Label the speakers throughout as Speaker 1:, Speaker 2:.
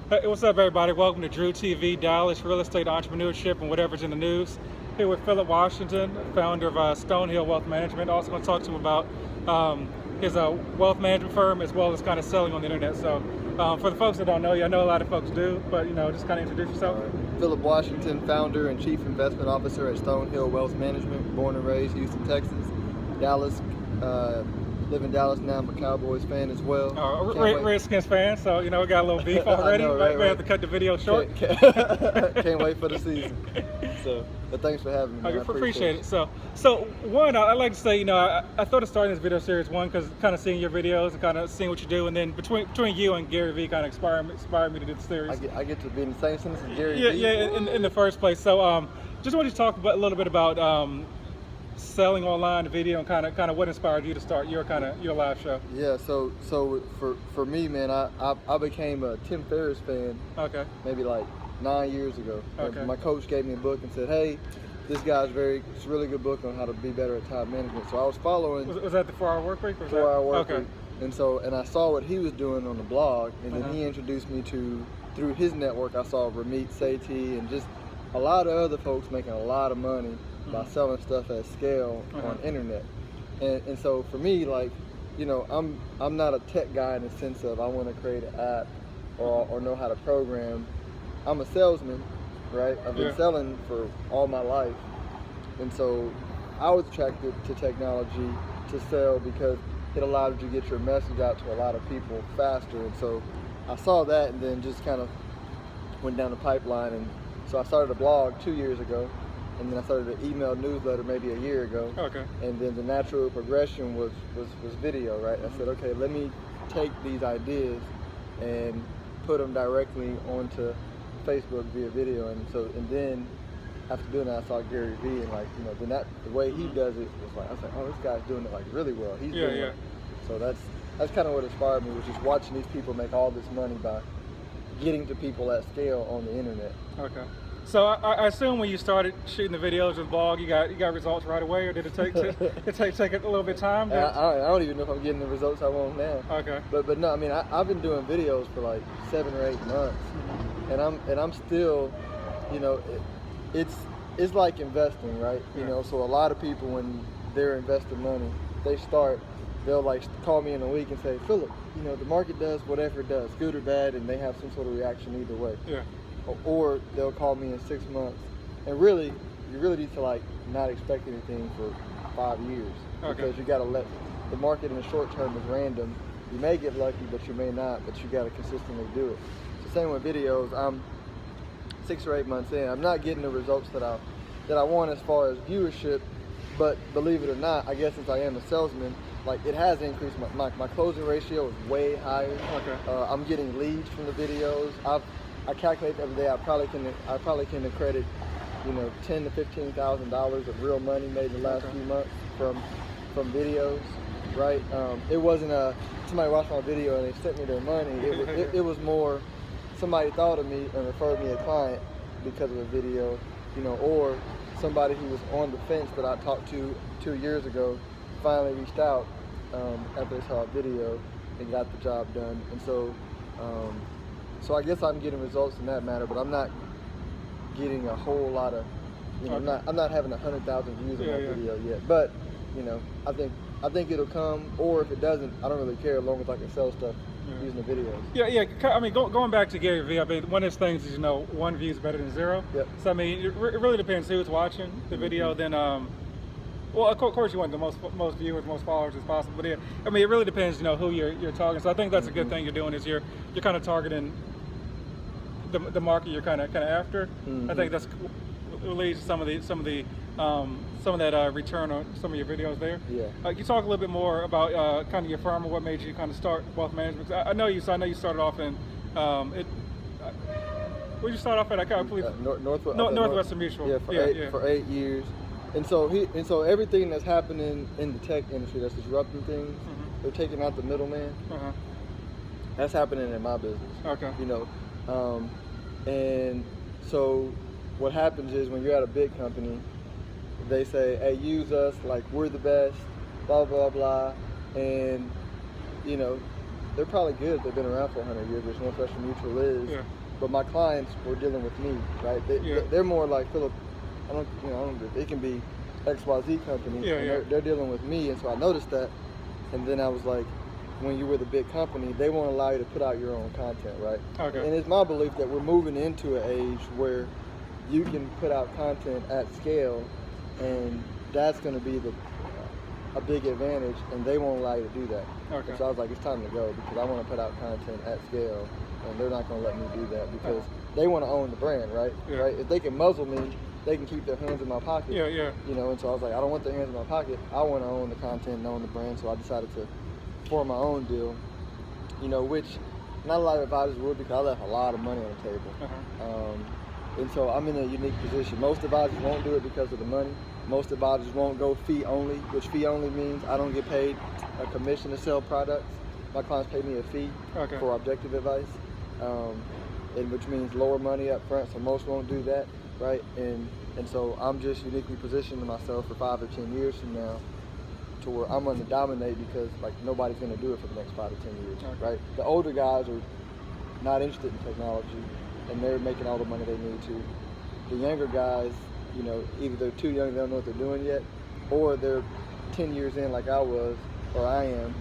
Speaker 1: Hey, what's up, everybody? Welcome to Drew TV, Dallas Real Estate Entrepreneurship and whatever's in the news. Here with Phillip Washington, founder of Stonehill Wealth Management. Also going to talk to him about his wealth management firm as well as kind of selling on the internet. So for the folks that don't know you, I know a lot of folks do, but just kind of introduce yourself.
Speaker 2: Phillip Washington, founder and chief investment officer at Stonehill Wealth Management, born and raised Houston, Texas, Dallas. Live in Dallas now. I'm a Cowboys fan as well.
Speaker 1: Redskins fan, so we got a little beef already. We have to cut the video short.
Speaker 2: Can't wait for the season. So, but thanks for having me.
Speaker 1: I appreciate it. So one, I'd like to say, I thought of starting this video series because kind of seeing your videos and kind of seeing what you do, and then between you and Gary Vee kind of inspired me to do the series.
Speaker 2: I get to be in the same sentence as Gary Vee.
Speaker 1: Yeah, in the first place. So just wanted to talk a little bit about selling online video and kind of what inspired you to start your live show.
Speaker 2: Yeah, so for me, man, I became a Tim Ferriss fan.
Speaker 1: Okay.
Speaker 2: Maybe like 9 years ago.
Speaker 1: Okay.
Speaker 2: My coach gave me a book and said, "Hey, this guy's it's a really good book on how to be better at time management." So I was following.
Speaker 1: Was that the 4-Hour Work Week?
Speaker 2: 4-Hour Work Week. And I saw what he was doing on the blog, and then he introduced me through his network. I saw Ramit Sethi and just a lot of other folks making a lot of money by selling stuff at scale on internet. And so for me, like, I'm not a tech guy in the sense of I want to create an app or know how to program. I'm a salesman, right? I've been selling for all my life. And so I was attracted to technology to sell because it allowed you to get your message out to a lot of people faster. And so I saw that and then just kind of went down the pipeline. And so I started a blog 2 years ago. And then I started an email newsletter maybe a year ago.
Speaker 1: Okay. And
Speaker 2: then the natural progression was video, right? I said, okay, let me take these ideas and put them directly onto Facebook via video. And then after doing that, I saw Gary Vee, and then the way he does it was like, I was like, oh, this guy's doing it like really well. He's doing it. So that's kind of what inspired me, was just watching these people make all this money by getting to people at scale on the internet.
Speaker 1: Okay. So I assume when you started shooting the videos with the blog, you got results right away, or did it take take a little bit of time?
Speaker 2: I don't even know if I'm getting the results I want now.
Speaker 1: Okay.
Speaker 2: But no, I mean I've been doing videos for like 7 or 8 months, and I'm still, it's like investing, right? So a lot of people, when they're investing money, they'll like call me in a week and say, "Phillip, the market does whatever it does, good or bad," and they have some sort of reaction either way.
Speaker 1: Yeah.
Speaker 2: Or they'll call me in 6 months, and really, you really need to like not expect anything for 5 years, because you got to let the market in the short term is random. You may get lucky, but you may not. But you got to consistently do it. It's the same with videos. I'm 6 or 8 months in. I'm not getting the results that I want as far as viewership, but believe it or not, I guess since I am a salesman, like it has increased. My closing ratio is way higher.
Speaker 1: Okay.
Speaker 2: I'm getting leads from the videos. I calculate every day. I probably can accredit, $10,000 to $15,000 of real money made in the last few months from videos, right? It wasn't somebody watched my video and they sent me their money. It was more somebody thought of me and referred me a client because of a video, or somebody who was on the fence that I talked to 2 years ago finally reached out after they saw a video and got the job done. And so. So I guess I'm getting results in that matter, but I'm not getting a whole lot of, I'm not having 100,000 views on my video yet. But I think it'll come, or if it doesn't, I don't really care as long as I can sell stuff using the videos. Yeah.
Speaker 1: I mean, going back to Gary Vee, I mean, one of his things is 1 view is better than 0.
Speaker 2: Yep.
Speaker 1: So I mean, it really depends who's watching the video. Then well, of course you want the most viewers, most followers as possible. But I mean, it really depends, who you're targeting. So I think that's a good thing you're doing, is you're kind of targeting the market you're kind of after. I think that's leads to some of that return on some of your videos there.
Speaker 2: Yeah.
Speaker 1: You talk a little bit more about kind of your firm and what made you kind of start wealth management. I know you started off in where'd you start off at? I can't believe Northwestern Mutual.
Speaker 2: Yeah, for 8 years. And so everything that's happening in the tech industry that's disrupting things, they're taking out the middleman. That's happening in my business.
Speaker 1: Okay.
Speaker 2: And so what happens is, when you're at a big company, they say, "Hey, use us, like we're the best," blah blah blah, and they're probably good. They've been around for 100 years, which Northwestern Mutual is.
Speaker 1: Yeah.
Speaker 2: But my clients were dealing with me, right? They're more like Phillip. It can be XYZ company.
Speaker 1: Yeah,
Speaker 2: and they're dealing with me, and so I noticed that, and then I was like, when you're with a big company, they won't allow you to put out your own content, right?
Speaker 1: Okay.
Speaker 2: And it's my belief that we're moving into an age where you can put out content at scale, and that's going to be a big advantage, and they won't allow you to do that.
Speaker 1: Okay.
Speaker 2: So I was like, it's time to go, because I want to put out content at scale, and they're not going to let me do that because they want to own the brand, right?
Speaker 1: Yeah.
Speaker 2: Right? If they can muzzle me, they can keep their hands in my pocket.
Speaker 1: Yeah, yeah.
Speaker 2: You know, and so I was like, I don't want their hands in my pocket. I want to own the content and own the brand, so I decided to form my own deal, you know, which not a lot of advisors would, because I left a lot of money on the table. And so I'm in a unique position. Most advisors won't do it because of the money. Most advisors won't go fee only, which fee only means I don't get paid a commission to sell products. My clients pay me a fee for objective advice, and which means lower money up front, so most won't do that, right? And so I'm just uniquely positioning myself for 5 or 10 years from now to where I'm going to dominate, because like nobody's going to do it for the next 5 to 10 years, right? The older guys are not interested in technology, and they're making all the money they need to. The younger guys, you know, either they're too young, they don't know what they're doing yet, or they're 10 years in like I was, or I am,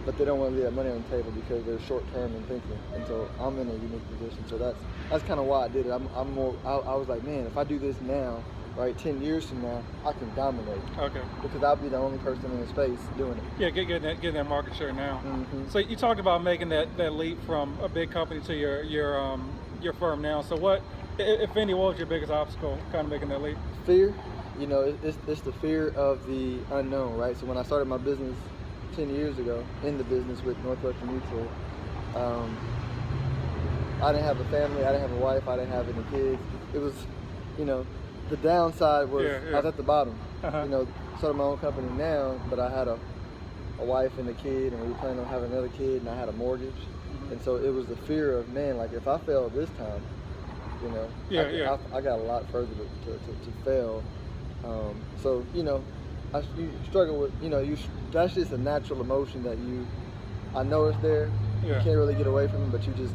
Speaker 2: but they don't want to leave that money on the table because they're short-term in thinking. And so I'm in a unique position. So that's kind of why I did it. I was like, man, if I do this now, right, 10 years from now, I can dominate. Okay. Because I'll be the only person in the space doing it.
Speaker 1: Yeah, getting that market share now.
Speaker 2: Mm-hmm.
Speaker 1: So you talked about making that leap from a big company to your firm now. So what, if any, what was your biggest obstacle kind of making that leap?
Speaker 2: Fear. You know, it's the fear of the unknown, right? So when I started my business 10 years ago, in the business with Northwestern Mutual, I didn't have a family, I didn't have a wife, I didn't have any kids. It was, you know, the downside was I was at the bottom. You know, started my own company now, but I had a wife and a kid, and we were planning on having another kid, and I had a mortgage. And so it was the fear of, man, like if I fail this time, you know, I got a lot further to fail. So, you know, you struggle with, you know, that's just a natural emotion that I know it's there. You can't really get away from it, but you just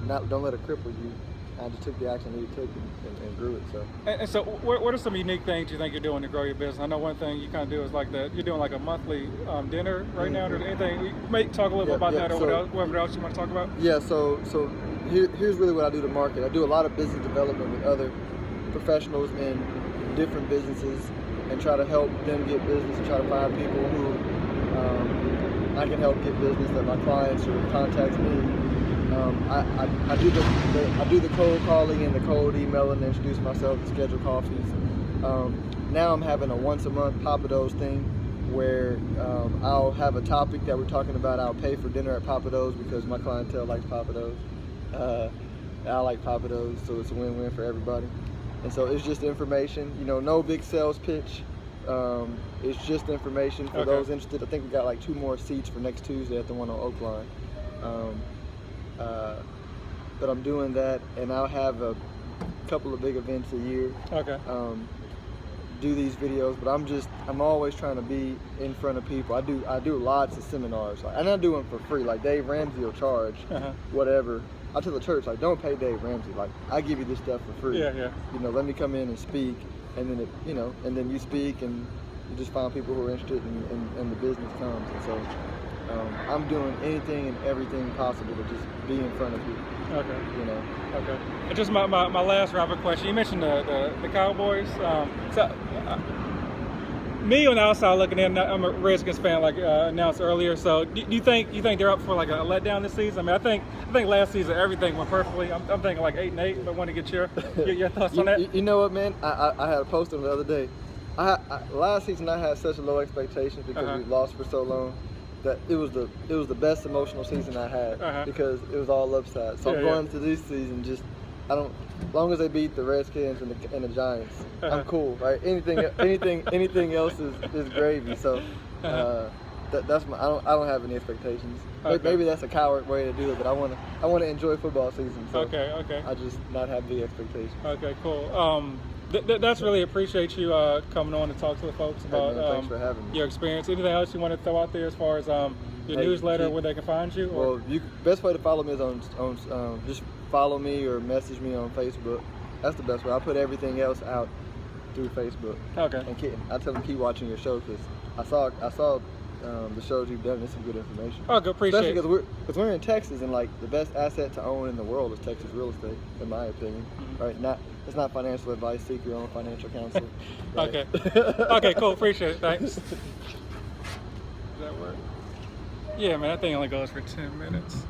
Speaker 2: don't let it cripple you. I just took the action that you took and grew it. So.
Speaker 1: And so, what are some unique things you think you're doing to grow your business? I know one thing you kind of do is like that. You're doing like a monthly dinner right now. Or anything? You may talk a little bit about that, or whatever else you want to talk about.
Speaker 2: Yeah. So here's really what I do to market. I do a lot of business development with other professionals in different businesses, and try to help them get business, and try to find people who I can help get business that my clients or contact me. I do the cold calling and the cold emailing, and introduce myself, and schedule coffees. Now I'm having a once a month Papados thing, where I'll have a topic that we're talking about. I'll pay for dinner at Papados because my clientele likes Papados. I like Papados, so it's a win-win for everybody. And so it's just information, you know, no big sales pitch. It's just information for those interested. I think we got like 2 more seats for next Tuesday at the one on Oak Line. But I'm doing that, and I'll have a couple of big events a year. Do these videos, but I'm always trying to be in front of people. I do lots of seminars, and I do them for free. Like Dave Ramsey will charge whatever. I tell the church, like, don't pay Dave Ramsey. Like, I give you this stuff for free. You know, let me come in and speak, and then and then you speak, and you just find people who are interested, and the business comes. And so I'm doing anything and everything possible to just be in front of people. You know.
Speaker 1: And just my last rapid question. You mentioned the Cowboys. Me on the outside looking in, I'm a Redskins fan, like announced earlier. So do you think they're up for like a letdown this season? I mean, I think last season everything went perfectly. I'm thinking like 8-8. But I want to get your thoughts on that.
Speaker 2: You know what, man? I had a post on the other day. Last season I had such low expectations because we lost for so long, that it was the best emotional season I had because it was all upside. So I'm going to this season as long as they beat the Redskins and the Giants, I'm cool, right? Anything else is gravy. So that's my. I don't have any expectations.
Speaker 1: Okay.
Speaker 2: Maybe that's a coward way to do it, but I wanna enjoy football season. So
Speaker 1: Okay.
Speaker 2: I just not have big expectations.
Speaker 1: Okay, cool. That's really appreciate you coming on to talk to the folks about
Speaker 2: man, thanks for having me.
Speaker 1: your experience. Anything else you want to throw out there as far as your newsletter, where they can find you? Or?
Speaker 2: Well, best way to follow me is on just follow me or message me on Facebook. That's the best way. I put everything else out through Facebook.
Speaker 1: Okay.
Speaker 2: And I tell them keep watching your show because I saw the shows you've done. It's some good information.
Speaker 1: Oh, good. Appreciate it.
Speaker 2: Especially because we're in Texas, and like the best asset to own in the world is Texas real estate, in my opinion.
Speaker 1: Mm-hmm.
Speaker 2: Right? It's not financial advice. Seek your own financial counsel. Right?
Speaker 1: Okay. Okay, cool. Appreciate it. Thanks. Does that work? Yeah, man, that thing only goes for 10 minutes.